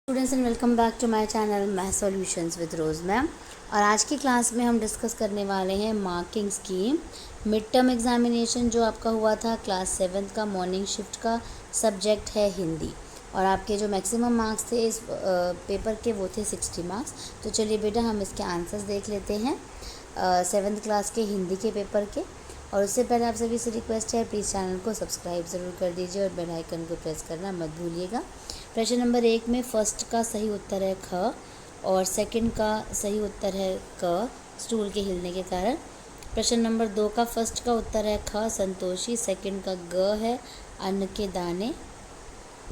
Students and welcome back to my channel math solutions with Rose ma'am. और आज की class में हम डिस्कस करने वाले हैं marking scheme. Mid term examination जो आपका हुआ था क्लास 7th का मॉर्निंग शिफ्ट का सब्जेक्ट है हिंदी, और आपके जो मैक्सिमम मार्क्स थे इस पेपर के वो थे 60 मार्क्स। तो चलिए बेटा हम इसके आंसर्स देख लेते हैं 7th क्लास के हिंदी के पेपर के। और उससे पहले आप सभी से रिक्वेस्ट है, प्लीज़ चैनल को सब्सक्राइब ज़रूर कर दीजिए और बेल आइकन को प्रेस करना मत भूलिएगा। प्रश्न नंबर 1 में फर्स्ट का सही उत्तर है ख और सेकंड का सही उत्तर है क, स्टूल के हिलने के कारण। प्रश्न नंबर 2 का फर्स्ट का उत्तर है ख संतोषी, सेकंड का ग है अन्न के दाने।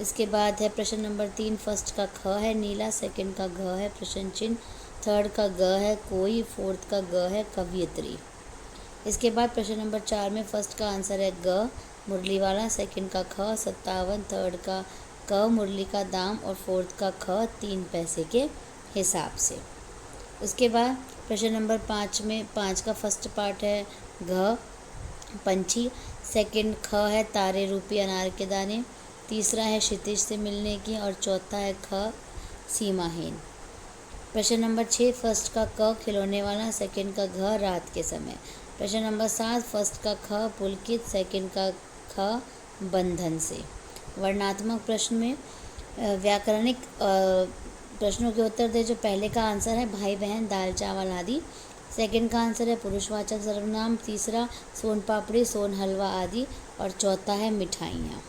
इसके बाद है प्रश्न नंबर 3, फर्स्ट का ख है नीला, सेकंड का घ है प्रश्न चिन्ह, थर्ड का ग है कोई, फोर्थ का ग है कवियत्री। इसके बाद प्रश्न नंबर 4 में फर्स्ट का आंसर है ग मुरली वाला, सेकंड का ख 57, थर्ड का क मुरली का दाम और फोर्थ का ख 3 पैसे के हिसाब से। उसके बाद प्रश्न नंबर 5 में 5 का फर्स्ट पार्ट है घ पंछी, सेकंड ख है तारे रूपी अनार के दाने, तीसरा है क्षितिज से मिलने की और चौथा है ख सीमाहीन। प्रश्न नंबर 6 फर्स्ट का क खिलौने वाला, सेकंड का घ रात के समय। प्रश्न नंबर 7 फर्स्ट का ख पुलकित, सेकंड का ख बंधन से। वर्णात्मक प्रश्न में व्याकरणिक प्रश्नों के उत्तर दे। जो पहले का आंसर है भाई बहन दाल चावल आदि, सेकंड का आंसर है पुरुषवाचक सर्वनाम, तीसरा सोन पापड़ी सोन हलवा आदि और चौथा है मिठाइयाँ।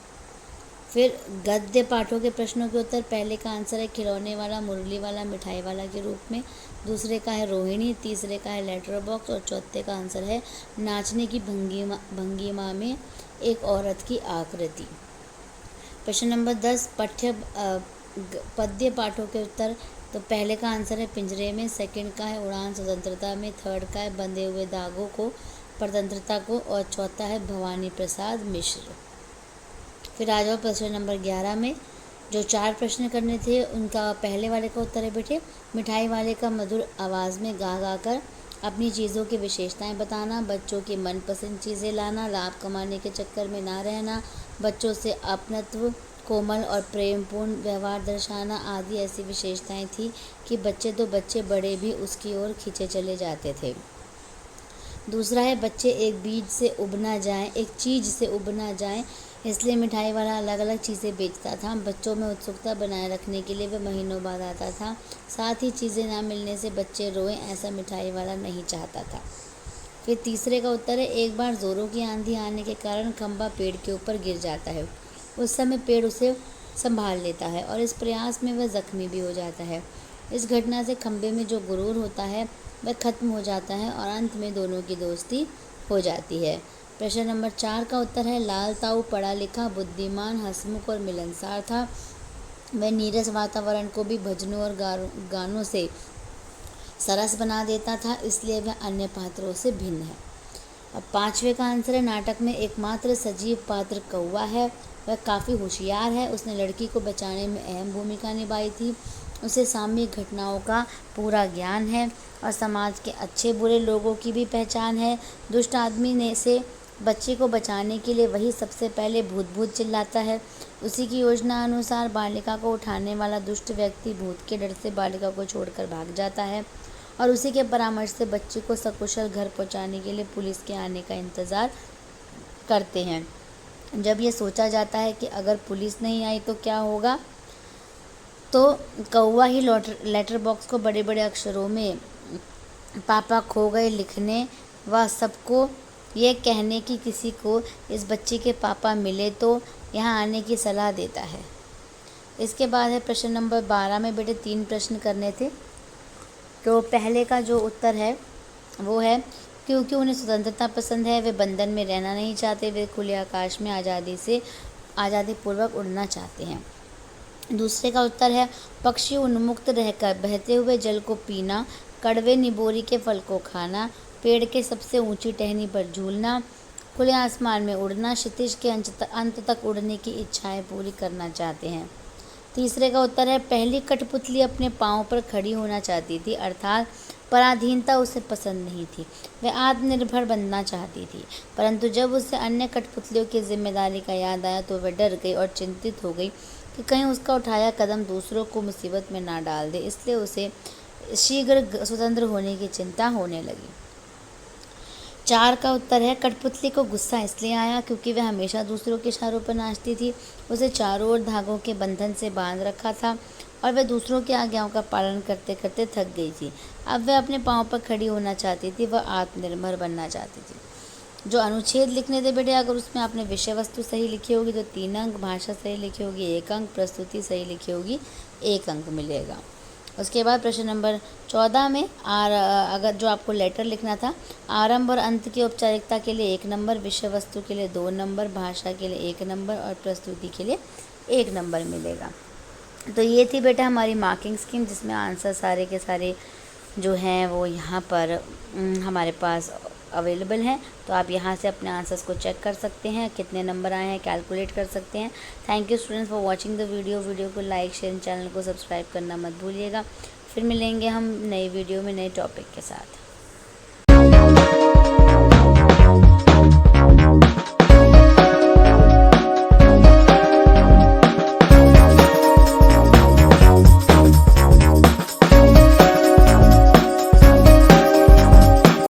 फिर गद्य पाठों के प्रश्नों के उत्तर, पहले का आंसर है खिलौने वाला मुरली वाला मिठाई वाला के रूप में, दूसरे का है रोहिणी, तीसरे का है लेटर बॉक्स और चौथे का आंसर है नाचने की भंगिमा में एक औरत की आकृति। प्रश्न नंबर 10 पद्य पाठों के उत्तर, तो पहले का आंसर है पिंजरे में, सेकंड का है उड़ान स्वतंत्रता में, थर्ड का है बंधे हुए धागों को स्वतंत्रता को और चौथा है भवानी प्रसाद मिश्र। फिर आ जाओ प्रश्न नंबर 11 में जो 4 प्रश्न करने थे उनका पहले वाले का उत्तर है बेटे मिठाई वाले का मधुर आवाज़ में गा गा कर अपनी चीज़ों की विशेषताएं बताना, बच्चों की मनपसंद चीज़ें लाना, लाभ कमाने के चक्कर में ना रहना, बच्चों से अपनत्व कोमल और प्रेमपूर्ण व्यवहार दर्शाना आदि ऐसी विशेषताएं थी कि बच्चे तो बच्चे बड़े भी उसकी ओर खींचे चले जाते थे। दूसरा है बच्चे एक बीज से उब ना जाएं, एक चीज़ से उब ना जाएं, इसलिए मिठाई वाला अलग अलग चीज़ें बेचता था। बच्चों में उत्सुकता बनाए रखने के लिए वह महीनों बाद आता था। साथ ही चीज़ें ना मिलने से बच्चे रोएं, ऐसा मिठाई वाला नहीं चाहता था। फिर तीसरे का उत्तर है एक बार ज़ोरों की आंधी आने के कारण खंभा पेड़ के ऊपर गिर जाता है। उस समय पेड़ उसे संभाल लेता है और इस प्रयास में वह जख्मी भी हो जाता है। इस घटना से खंभे में जो गुरूर होता है वह खत्म हो जाता है और अंत में दोनों की दोस्ती हो जाती है। प्रश्न नंबर 4 का उत्तर है लाल ताऊ पढ़ा लिखा बुद्धिमान हंसमुख और मिलनसार था। वह नीरस वातावरण को भी भजनों और गानों से सरस बना देता था, इसलिए वह अन्य पात्रों से भिन्न है। अब 5वें का आंसर है नाटक में एकमात्र सजीव पात्र कौवा है। वह काफ़ी होशियार है, उसने लड़की को बचाने में अहम भूमिका निभाई थी। उसे सामयिक घटनाओं का पूरा ज्ञान है और समाज के अच्छे बुरे लोगों की भी पहचान है। दुष्ट आदमी ने से बच्चे को बचाने के लिए वही सबसे पहले भूत भूत चिल्लाता है। उसी की योजना अनुसार बालिका को उठाने वाला दुष्ट व्यक्ति भूत के डर से बालिका को छोड़कर भाग जाता है और उसी के परामर्श से बच्चे को सकुशल घर पहुंचाने के लिए पुलिस के आने का इंतज़ार करते हैं। जब ये सोचा जाता है कि अगर पुलिस नहीं आई तो क्या होगा, तो कौवा ही लेटर बॉक्स को बड़े बड़े अक्षरों में पापा खो गए लिखने व सबको ये कहने कि किसी को इस बच्चे के पापा मिले तो यहाँ आने की सलाह देता है। इसके बाद है प्रश्न नंबर 12 में बेटे 3 प्रश्न करने थे। तो पहले का जो उत्तर है वो है क्योंकि उन्हें स्वतंत्रता पसंद है, वे बंधन में रहना नहीं चाहते, वे खुले आकाश में आज़ादी पूर्वक उड़ना चाहते हैं। दूसरे का उत्तर है पक्षी उन्मुक्त रहकर बहते हुए जल को पीना, कड़वे निबोरी के फल को खाना, पेड़ के सबसे ऊंची टहनी पर झूलना, खुले आसमान में उड़ना, क्षितिज के अंत तक उड़ने की इच्छाएं पूरी करना चाहते हैं। तीसरे का उत्तर है पहली कठपुतली अपने पाँव पर खड़ी होना चाहती थी, अर्थात पराधीनता उसे पसंद नहीं थी। वह आत्मनिर्भर बनना चाहती थी, परंतु जब उसे अन्य कठपुतलियों की जिम्मेदारी का याद आया तो वह डर गई और चिंतित हो गई कि कहीं उसका उठाया कदम दूसरों को मुसीबत में ना डाल दे, इसलिए उसे शीघ्र स्वतंत्र होने की चिंता होने लगी। 4 का उत्तर है, कठपुतली को गुस्सा इसलिए आया क्योंकि वह हमेशा दूसरों के इशारों पर नाचती थी। उसे चारों ओर धागों के बंधन से बांध रखा था और वह दूसरों की आज्ञाओं का पालन करते करते थक गई थी। अब वह अपने पाँव पर खड़ी होना चाहती थी, वह आत्मनिर्भर बनना चाहती थी। जो अनुच्छेद लिखने थे बेटे, अगर उसमें आपने विषय वस्तु सही लिखी होगी तो 3 अंक, भाषा सही लिखी होगी 1 अंक, प्रस्तुति सही लिखी होगी 1 अंक मिलेगा। उसके बाद प्रश्न नंबर 14 में अगर जो आपको लेटर लिखना था, आरंभ और अंत की औपचारिकता के लिए 1 नंबर, विषय वस्तु के लिए 2 नंबर, भाषा के लिए 1 नंबर और प्रस्तुति के लिए 1 नंबर मिलेगा। तो ये थी बेटा हमारी मार्किंग स्कीम, जिसमें आंसर सारे के सारे जो हैं वो यहाँ पर हमारे पास अवेलेबल हैं। तो आप यहाँ से अपने आंसर्स को चेक कर सकते हैं, कितने नंबर आए हैं कैलकुलेट कर सकते हैं। Thank you students for watching the video को लाइक शेयर, चैनल को सब्सक्राइब करना मत भूलिएगा। फिर मिलेंगे हम नई वीडियो में नए टॉपिक के साथ।